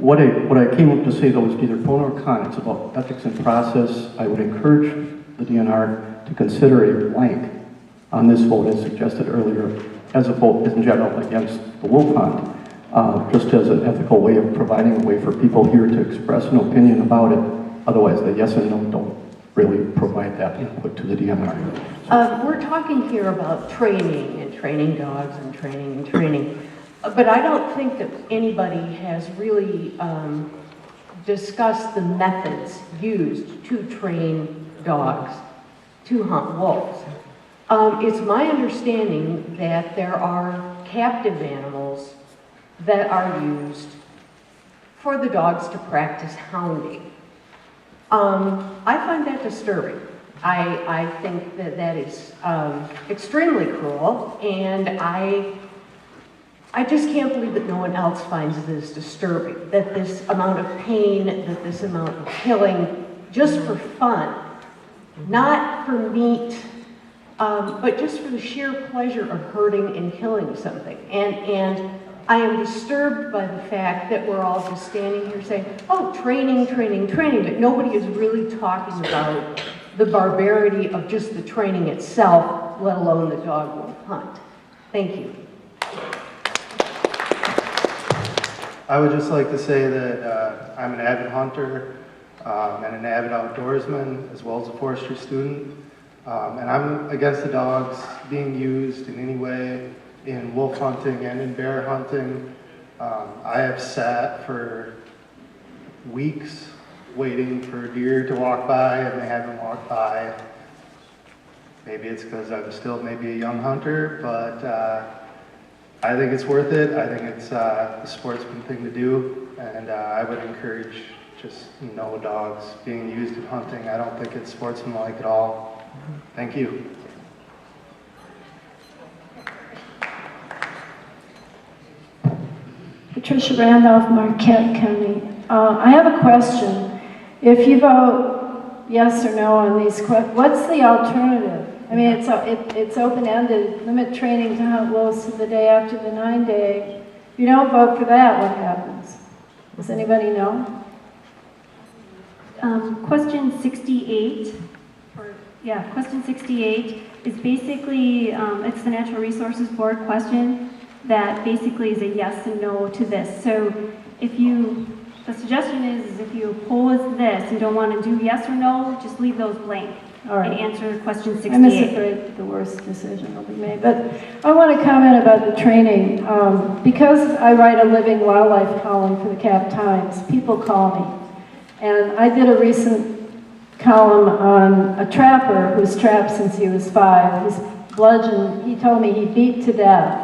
what I came up to say though is neither pro nor con. It's about ethics and process. I would encourage the DNR to consider a blank on this vote as suggested earlier, as a vote in general against the wolf hunt, just as an ethical way of providing a way for people here to express an opinion about it. Otherwise, the yes and no don't really provide that input to the DNR. We're talking here about training and training dogs and training. But I don't think that anybody has really discussed the methods used to train dogs to hunt wolves. It's my understanding that there are captive animals that are used for the dogs to practice hounding. I find that disturbing. I think that that is extremely cruel, and I just can't believe that no one else finds this disturbing, that this amount of pain, that this amount of killing, just for fun, not for meat, but just for the sheer pleasure of hurting and killing something. And I am disturbed by the fact that we're all just standing here saying, oh, training, but nobody is really talking about the barbarity of just the training itself, let alone the dog wolf hunt. Thank you. I would just like to say that I'm an avid hunter and an avid outdoorsman, as well as a forestry student. And I'm against the dogs being used in any way in wolf hunting and in bear hunting. I have sat for weeks waiting for deer to walk by, and they haven't walked by. Maybe it's because I'm still maybe a young hunter, but I think it's worth it. I think it's a sportsman thing to do, and I would encourage just no dogs being used in hunting. I don't think it's sportsmanlike at all. Thank you. Patricia Randolph, Marquette County. I have a question. If you vote yes or no on these questions, what's the alternative? I mean, it's open-ended. Limit training to hunt wolves to the day after the 9-day. If you don't vote for that, what happens? Does anybody know? Question 68. Question 68 is basically, it's the Natural Resources Board question that basically is a yes and no to this. So the suggestion is if you oppose this and don't want to do yes or no, just leave those blank. All right. And answer question 68. I'm afraid the worst decision will be made. But I want to comment about the training. Because I write a living wildlife column for the Cap Times, people call me. And I did a recent column on a trapper who's trapped since he was 5. He's bludgeoned. He told me he beat to death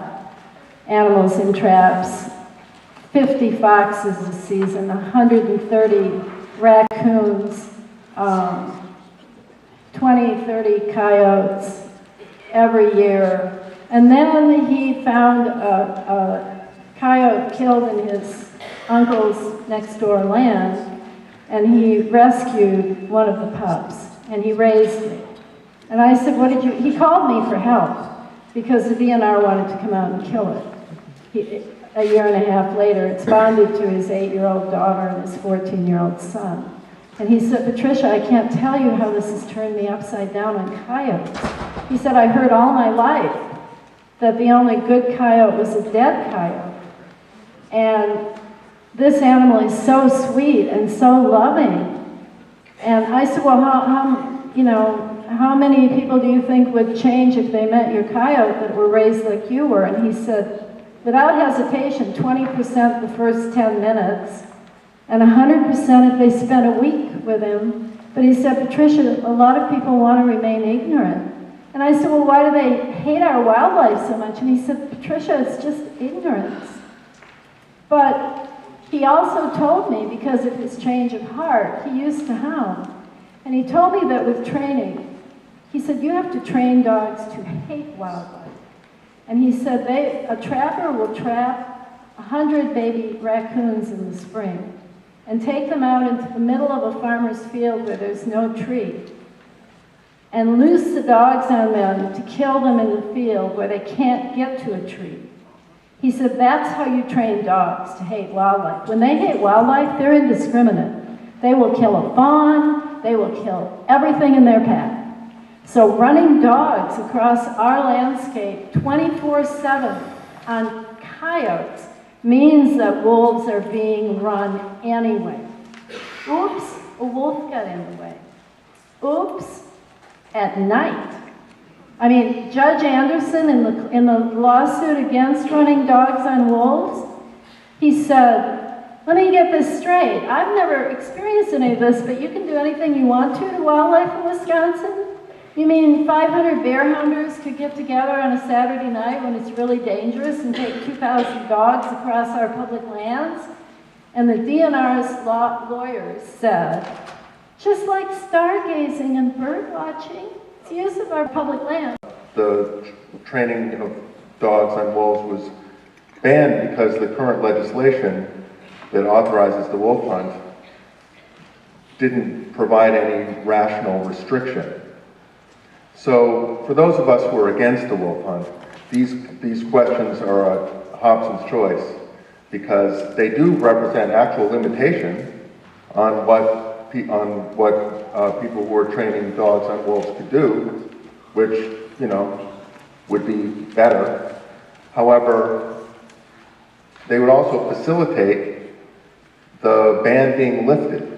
animals in traps, 50 foxes a season, 130 raccoons, 20, 30 coyotes every year. And then he found a coyote killed in his uncle's next door land, and he rescued one of the pups, and he raised it. And I said, he called me for help, because the DNR wanted to come out and kill it. A year and a half later, it's bonded to his 8-year-old daughter and his 14-year-old son. And he said, Patricia, I can't tell you how this has turned me upside down on coyotes. He said, I heard all my life that the only good coyote was a dead coyote. And this animal is so sweet and so loving. And I said, well, how many people do you think would change if they met your coyote that were raised like you were? And he said, without hesitation, 20% the first 10 minutes, and 100% if they spent a week with him. But he said, Patricia, a lot of people want to remain ignorant. And I said, well, why do they hate our wildlife so much? And he said, Patricia, it's just ignorance. But he also told me, because of his change of heart, he used to hound. And he told me that with training, he said, you have to train dogs to hate wildlife. And he said, a trapper will trap 100 baby raccoons in the spring and take them out into the middle of a farmer's field where there's no tree and loose the dogs on them to kill them in the field where they can't get to a tree. He said, that's how you train dogs to hate wildlife. When they hate wildlife, they're indiscriminate. They will kill a fawn, they will kill everything in their path. So running dogs across our landscape 24/7 on coyotes means that wolves are being run anyway. Oops, a wolf got in the way. Oops, at night. I mean, Judge Anderson in the lawsuit against running dogs on wolves, he said, let me get this straight. I've never experienced any of this, but you can do anything you want to wildlife in Wisconsin? You mean 500 bear hunters could get together on a Saturday night when it's really dangerous and take 2,000 dogs across our public lands? And the DNR's lawyers said, just like stargazing and bird watching, it's use of our public land. The training of dogs on wolves was banned because the current legislation that authorizes the wolf hunt didn't provide any rational restriction. So for those of us who are against the wolf hunt, these questions are a Hobson's choice because they do represent actual limitation on what people who are training dogs on wolves could do, which, you know, would be better. However, they would also facilitate the ban being lifted.